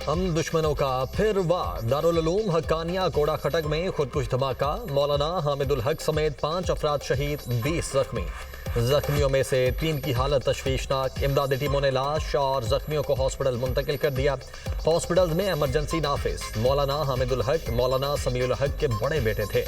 हम दुश्मनों का फिर वार। दारुल उलूम हक्कानिया कोड़ा खटक में खुदकुश धमाका। मौलाना हामिदुल हक समेत 5 अफराद शहीद, 20 जख्मी। जख्मियों में से 3 की हालत तशवीशनाक। इमदादी टीमों ने लाश और जख्मियों को हॉस्पिटल मुंतकिल कर दिया। हॉस्पिटल में इमरजेंसी नाफिज। मौलाना हामिदुल हक मौलाना समीउल हक के बड़े बेटे थे।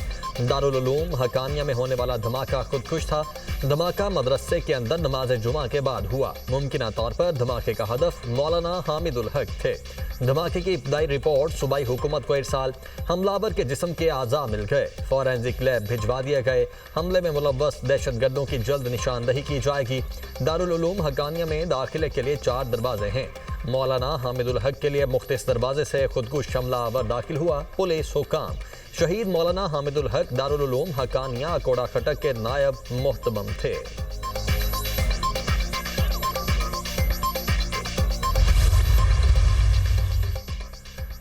दारुल उलूम हक्कानिया में होने वाला धमाका खुदकुश था। धमाका मदरसे के अंदर नमाज जुमा के बाद हुआ। मुमकिना तौर पर धमाके का हदफ मौलाना हामिदुल हक थे। धमाके की इब्तदाई रिपोर्ट सूबाई हुकूमत को इरसाल। हमलावर के जिस्म के आज़ा मिल गए, फॉरेंसिक लैब भिजवा दिए गए। हमले में मुलव्वस दहशतगर्दों की जल्द निशानदही की जाएगी। दारुल उलूम हक्कानिया में दाखिले के लिए 4 दरवाजे हैं। मौलाना हामिदुल हक के लिए मुख्तलिफ दरवाजे से खुदकुश हमलावर दाखिल हुआ। पुलिस हुकाम। शहीद मौलाना हामिदुल हक दारुल उलूम हक्कानिया कोड़ा खटक के नायब मोहतमम थे।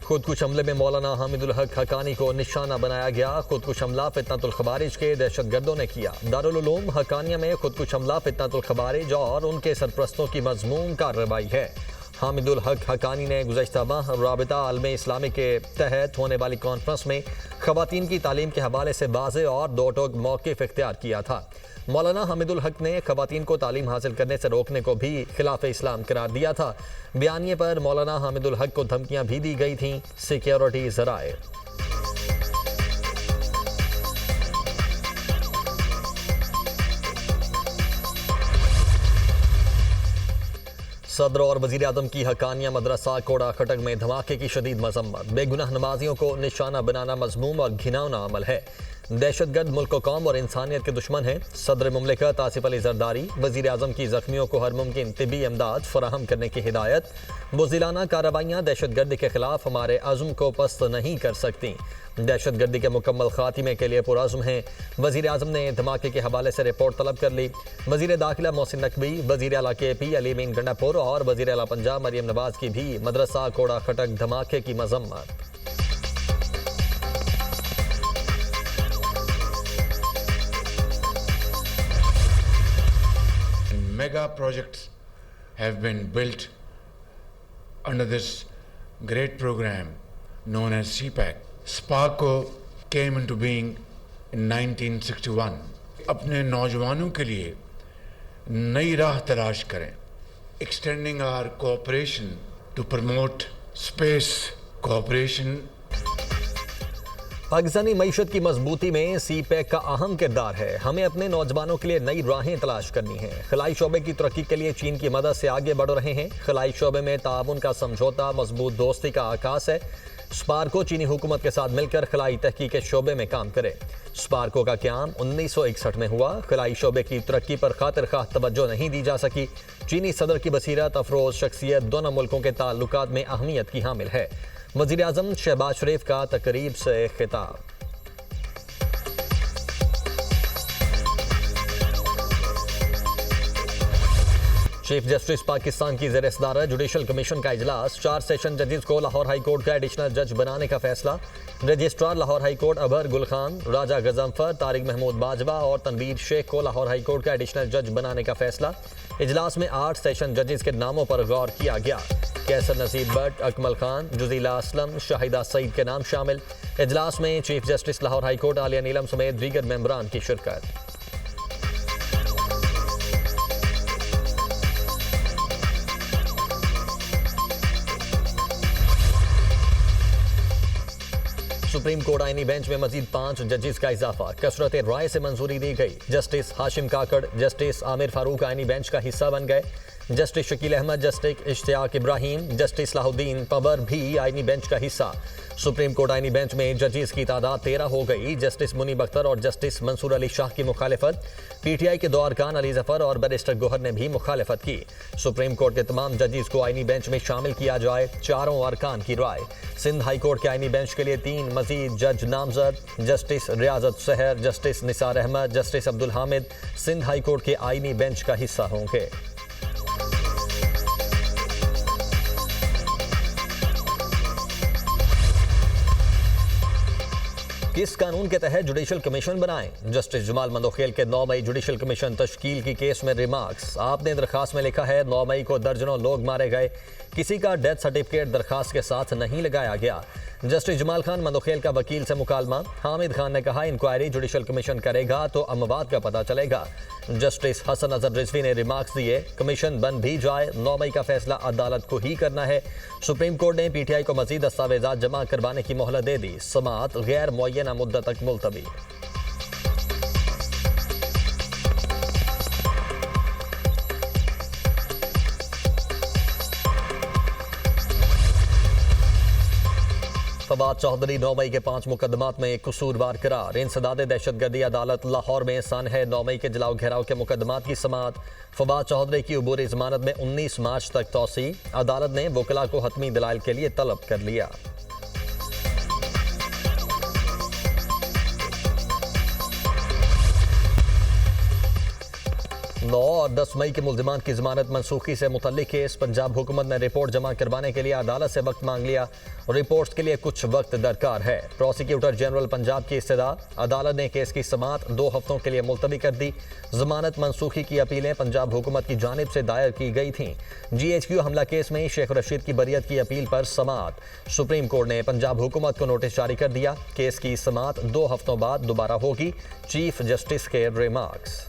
खुदकुश हमले में मौलाना हामिदुल हक हक्कानी को निशाना बनाया गया। खुदकुश हमला फितनतुल खवारिज के दहशतगर्दों ने किया। दारुल उलूम हक्कानिया में खुदकुश हमला फितनतुल खवारिज और उनके सरपरस्तों की मजमून कार्रवाई है। हामिदुल हक हक्कानी ने गुज़श्ता माह राबिता आलमे इस्लामी के तहत होने वाली कॉन्फ्रेंस में ख़वातीन की तालीम के हवाले से वाज़े और दो टोक मौक़िफ़ इख्तियार किया था। मौलाना हामिदुल हक ने ख़वातीन को तालीम हासिल करने से रोकने को भी खिलाफ इस्लाम करार दिया था। बयानिए पर मौलाना हामिदुल हक को धमकियाँ भी दी गई थीं। सिक्योरिटी ज़राए। सदर और वज़ीर आज़म की हक्कानिया मदरसा कोड़ा खटक में धमाके की शदीद मजम्मत। बेगुनाह नमाजियों को निशाना बनाना मज़मूम और घिनौना अमल है। दहशतगर्द मुल्क कौम और इंसानियत के दुश्मन हैं। सदर मुमलिकत आसिफ अली जरदारी वज़ीर आज़म की जख्मियों को हर मुमकिन तिबी इमदाद फराहम करने की हिदायत। बुज़दिलाना कार्रवाइयाँ दहशतगर्दी के खिलाफ हमारे अज़्म को पस्त नहीं कर सकती। दहशतगर्दी के मुकम्मल खात्मे के लिए पुरअज़्म हैं। वज़ीर आज़म ने धमाके के हवाले से रिपोर्ट तलब कर ली। वज़ीर दाखिला मोहसिन नकवी, वज़ीर आला KP अली मीन गंडापुर और वज़ीर आला पंजाब मरियम नवाज की भी मदरसा कोड़ा खटक धमाके की मजम्मत। Mega projects have been built under this great program known as CPAC. SPARCO came into being in 1961. अपने नौजवानों के लिए नई राह तलाश करें. Extending our cooperation to promote space cooperation. Pakistani मईशत की मजबूती में CPAC का अहम किरदार है। हमें अपने नौजवानों के लिए नई राहें तलाश करनी हैं। खलाई शोबे की तरक्की के लिए चीन की मदद से आगे बढ़ रहे हैं। खलाई शोबे में ताउन का समझौता मजबूत दोस्ती का आकाश है। स्पार्को चीनी हुकूमत के साथ मिलकर खलाई तहकीक के शोबे में काम करे। स्पार्को का क़याम 1961 में हुआ। खलाई शोबे की तरक्की पर खातिर खाह तवज्जो नहीं दी जा सकी। चीनी सदर की बसीरत अफरोज शख्सियत दोनों मुल्कों के ताल्लुकात में अहमियत की हामिल है। वज़ीर आज़म शहबाज शरीफ का तकरीब से खिताब। चीफ जस्टिस पाकिस्तान की ज़ेर सदारत जुडिशल कमीशन का इजलास। 4 सेशन जजेस को लाहौर हाई कोर्ट का एडिशनल जज बनाने का फैसला। रजिस्ट्रार लाहौर हाई कोर्ट अबहर गुल खान, राजा गजम्फर, तारिक महमूद बाजवा और तनवीर शेख को लाहौर हाई कोर्ट का एडिशनल जज बनाने का फैसला। इजलास में 8 सेशन जजेस के नामों पर गौर किया गया। कैसर नसीब भट्ट, अकमल खान, जुजीला असलम, शाहिदा सईद के नाम शामिल। इजलास में chief justice Lahore high court Aliya Neelam समेत दीगर मेंबरान की शिरकत। सुप्रीम कोर्ट आईनी बेंच में मजीद 5 जजेस का इजाफा। कसरत राय से मंजूरी दी गई। जस्टिस हाशिम काकड़, जस्टिस आमिर फारूक आईनी बेंच का हिस्सा बन गए। Justice Shakeel Ahmed, justice Ishtiaq Ibrahim, justice Salahuddin Pabar भी आईनी बेंच का हिस्सा। सुप्रीम कोर्ट आईनी बेंच में जजेस की तादाद 13 हो गई। जस्टिस मुनीब अख्तर और जस्टिस मंसूर अली शाह की मुखालिफत। PTI के 2 अरकान अली जफर और बैरिस्टर गोहर ने भी मुखालिफत की। सुप्रीम कोर्ट के तमाम जजेस को आईनी बेंच में शामिल किया जाए, 4 अरकान की राय। सिंध हाई कोर्ट के आईनी बेंच के लिए 3 मजीद जज नामजद। Justice Riyazat Sahar, justice Nisar Ahmed, justice Abdul Hamid Sindh high court के आईनी बेंच का हिस्सा होंगे। किस कानून के तहत जुडिशल कमीशन बनाएं? जस्टिस जमाल मंदोखेल के 9 मई जुडिशल कमीशन तश्कील की केस में रिमार्क्स। आपने दरखास्त में लिखा है 9 मई को दर्जनों लोग मारे गए, किसी का डेथ सर्टिफिकेट दरखास्त के साथ नहीं लगाया गया। जस्टिस जमाल खान मंदोखेल का वकील से मुकालमा। हामिद खान ने कहा इंक्वायरी जुडिशल कमीशन करेगा तो अमवात का पता चलेगा। जस्टिस हसन अजहर रिजवी ने रिमार्क्स दिए, कमीशन बन भी जाए 9 मई का फैसला अदालत को ही करना है। सुप्रीम कोर्ट ने पीटीआई को मजीद दस्तावेजात जमा करवाने की मोहलत दे दी। समाअत गैर मुअय्यना मुद्दत तक मुलतवी। फवाद चौधरी 9 मई के 5 मुकदमात में एक कसूरवार करार। इंसदाद दहशतगर्दी अदालत लाहौर में सन है 9 मई के जलाओ घेराव के मुकदमात की समाअत। फवाद चौधरी की अबूरी जमानत में 19 मार्च तक तौसी। अदालत ने वकला को हतमी दलाइल के लिए तलब कर लिया। 9 और 10 मई के मुल्जिमान की जमानत मनसूखी से मुतल्लिक केस। पंजाब हुकूमत ने रिपोर्ट जमा करवाने के लिए अदालत से वक्त मांग लिया। रिपोर्ट्स के लिए कुछ वक्त दरकार है। प्रोसिक्यूटर जनरल पंजाब की इस्तदा। अदालत ने केस की समाअत 2 हफ्तों के लिए मुलतवी कर दी। जमानत मनसूखी की अपीलें पंजाब हुकूमत की जानिब से दायर की गई थीं। GHQ हमला केस में शेख रशीद की बरियत की अपील पर समाअत। सुप्रीम कोर्ट ने पंजाब हुकूमत को नोटिस जारी कर दिया। केस की समाअत 2 हफ्तों बाद दोबारा होगी। चीफ जस्टिस के रिमार्क्स।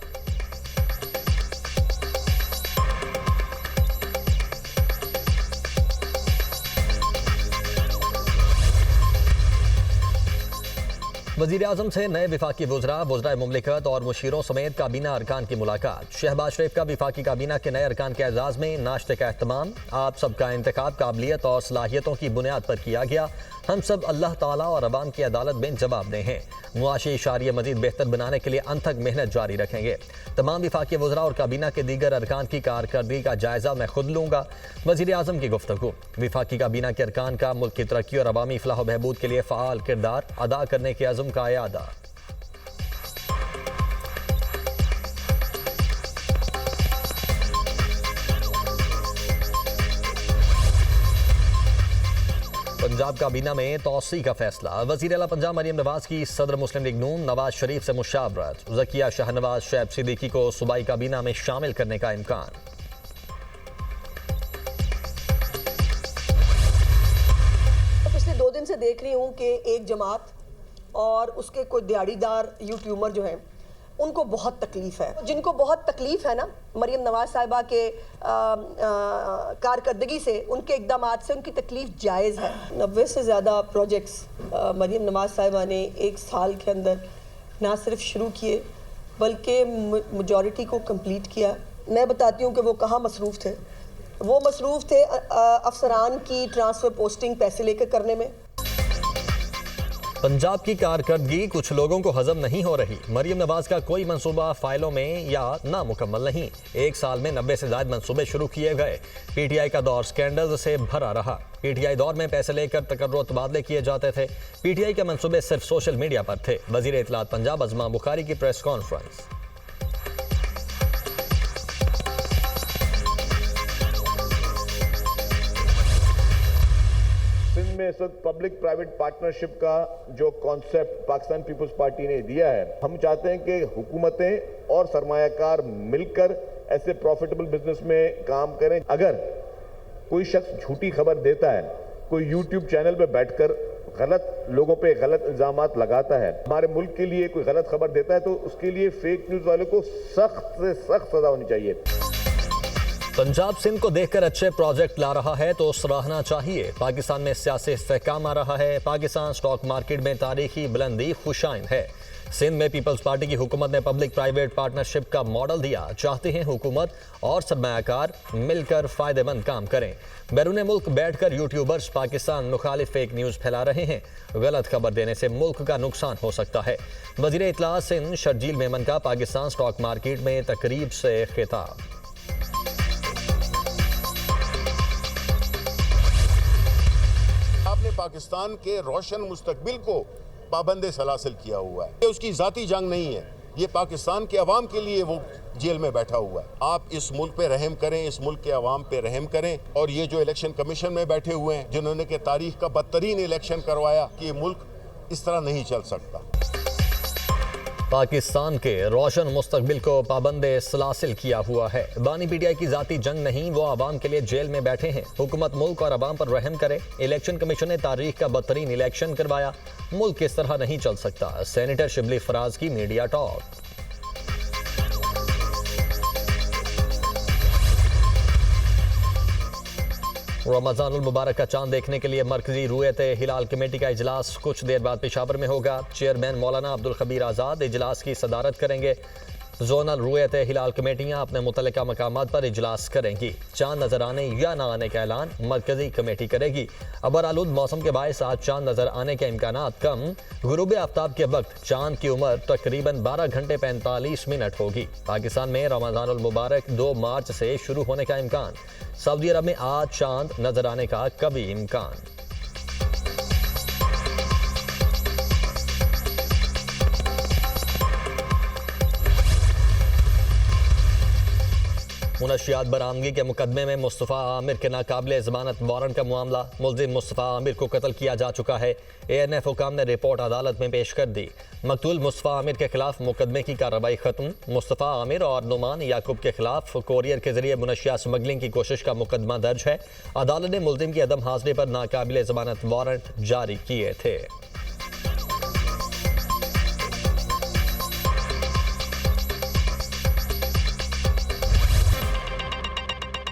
वज़ीर-ए-आज़म से नए विफाकी वज़राए मुमलिकत और मुशीरों समेत काबीना अरकान की मुलाकात। शहबाज शरीफ का विफाकी काबीना के नए अरकान के एजाज़ में नाश्ते का एहतमाम। आप सबका इंतखाब काबिलियत और सलाहियतों की बुनियाद पर किया गया। हम सब अल्लाह ताला और अवाम की अदालत में जवाबदेह हैं। मुआशी इशारिया मजीद बेहतर बनाने के लिए अनथक मेहनत जारी रखेंगे। तमाम विफाकी वज़रा और काबीना के दीगर अरकान की कारकर्दगी का जायजा मैं खुद लूँगा। वज़ीर-ए-आज़म की गुफ्तगू। विफाकी काबीना के अरकान का मुल्क की तरक्की और अवामी फलाह बहबूद के लिए फ़आल किरदार अदा करने के अज़्म का यादा। पंजाब काबीना में तौसी का फैसला। वज़ीर आला पंजाब मरियम नवाज की सदर मुस्लिम लीग नून नवाज शरीफ से मुशावरत। ज़किया शाहनवाज शैब सिद्दीकी को सूबाई काबीना में शामिल करने का इम्कान। पिछले 2 दिन से देख रही हूँ कि एक जमात और उसके कोई दिहाड़ीदार यूट्यूबर जो हैं उनको बहुत तकलीफ है। जिनको बहुत तकलीफ है ना मरियम नवाज साहिबा के कारकर्दगी से, उनके इक़दामात से उनकी तकलीफ जायज़ है। 90 से ज़्यादा प्रोजेक्ट्स मरियम नवाज साहिबा ने 1 साल के अंदर ना सिर्फ शुरू किए बल्कि मेजॉरिटी को कंप्लीट किया। मैं बताती हूँ कि वो कहाँ मसरूफ़ थे। वो मसरूफ़ थे अफसरान की ट्रांसफ़र पोस्टिंग पैसे लेकर करने में। पंजाब की कारकर्दगी कुछ लोगों को हजम नहीं हो रही। मरियम नवाज का कोई मंसूबा फाइलों में या नामुकम्मल नहीं। 1 साल में 90 से ज़ायद मंसूबे शुरू किए गए। PTI का दौर स्कैंडल से भरा रहा। PTI दौर में पैसे लेकर तकर्रो तबादले किए जाते थे। PTI के मंसूबे सिर्फ सोशल मीडिया पर थे। वज़ीर इत्तलात पंजाब अज़मा बुखारी की प्रेस कॉन्फ्रेंस। में इस वक्त पब्लिक प्राइवेट पार्टनरशिप का जो कॉन्सेप्ट पाकिस्तान पीपल्स पार्टी ने दिया है, हम चाहते हैं कि हुकूमतें और सरमायाकार मिलकर ऐसे प्रॉफिटेबल बिजनेस में काम करें। अगर कोई शख्स झूठी खबर देता है, कोई यूट्यूब चैनल पे बैठकर गलत लोगों पे गलत इल्जामात लगाता है, हमारे मुल्क के लिए कोई गलत खबर देता है, तो उसके लिए फेक न्यूज वाले को सख्त से सख्त सजा होनी चाहिए। पंजाब सिंध को देखकर अच्छे प्रोजेक्ट ला रहा है तो सराहना चाहिए। पाकिस्तान में सियासी इस्तेहकाम आ रहा है। पाकिस्तान स्टॉक मार्केट में तारीखी बुलंदी खुशाइन है। सिंध में पीपल्स पार्टी की हुकूमत ने पब्लिक प्राइवेट पार्टनरशिप का मॉडल दिया। चाहते हैं हुकूमत और सरमायाकार मिलकर फायदेमंद काम करें। बैरून मुल्क बैठकर यूट्यूबर्स पाकिस्तान मुखालिफ फेक न्यूज़ फैला रहे हैं। गलत खबर देने से मुल्क का नुकसान हो सकता है। वज़ीर इत्तलात सिंध शर्जील मेमन का पाकिस्तान स्टॉक मार्केट में तकरीब से खिताब। आपने पाकिस्तान के रोशन मुस्तकबिल को पाबंदे सलासिल किया हुआ है। ये उसकी जाती जंग नहीं है, ये पाकिस्तान के अवाम के लिए वो जेल में बैठा हुआ है। आप इस मुल्क पे रहम करें, इस मुल्क के अवाम पे रहम करें। और ये जो इलेक्शन कमीशन में बैठे हुए हैं जिन्होंने के तारीख का बदतरीन इलेक्शन करवाया कि मुल्क इस तरह नहीं चल सकता। पाकिस्तान के रोशन मुस्तकबिल को पाबंदे सलासिल किया हुआ है। बानी पीटीआई की जाती जंग नहीं, वो आवाम के लिए जेल में बैठे हैं। हुकूमत मुल्क और आवाम पर रहम करे। इलेक्शन कमीशन ने तारीख का बदतरीन इलेक्शन करवाया। मुल्क इस तरह नहीं चल सकता। सेनेटर शिबली फराज की मीडिया टॉक। रमजानुल मुबारक का चांद देखने के लिए मरकजी रुयत हिलाल कमेटी का इजलास कुछ देर बाद पेशावर में होगा। चेयरमैन मौलाना अब्दुल खबीर आज़ाद इजलास की सदारत करेंगे। जोनल रुयत हिलाल कमेटियां अपने मुतल्लिका मकामात पर इजलास करेंगी। चांद नजर आने या ना आने का ऐलान मरकजी कमेटी करेगी। अबर आलूद मौसम के बायस आज चांद नजर आने के इम्कानात कम। गुरूब आफ्ताब के वक्त चांद की उम्र तकरीबन 12 घंटे 45 मिनट होगी। पाकिस्तान में रमजानुल मुबारक 2 मार्च से शुरू होने का इम्कान। सऊदी अरब में आज चांद नजर आने का कभी इम्कान। मुनशियात बरामदगी के मुकदमे में मुस्तफ़ा आमिर के नाकाबिले ज़मानत वारंट का मामला। मुल्ज़िम मुस्तफ़ा आमिर को कत्ल किया जा चुका है। ANF हुकाम ने रिपोर्ट अदालत में पेश कर दी। मकतूल मुस्तफ़ा आमिर के खिलाफ मुकदमे की कार्रवाई खत्म। मुस्तफ़ा आमिर और नुमान याकूब के खिलाफ कोरियर के जरिए मुनशियात स्मगलिंग की कोशिश का मुकदमा दर्ज है। अदालत ने मुल्ज़िम की अदम हाजिरी पर नाकाबिले ज़मानत वारंट जारी किए थे।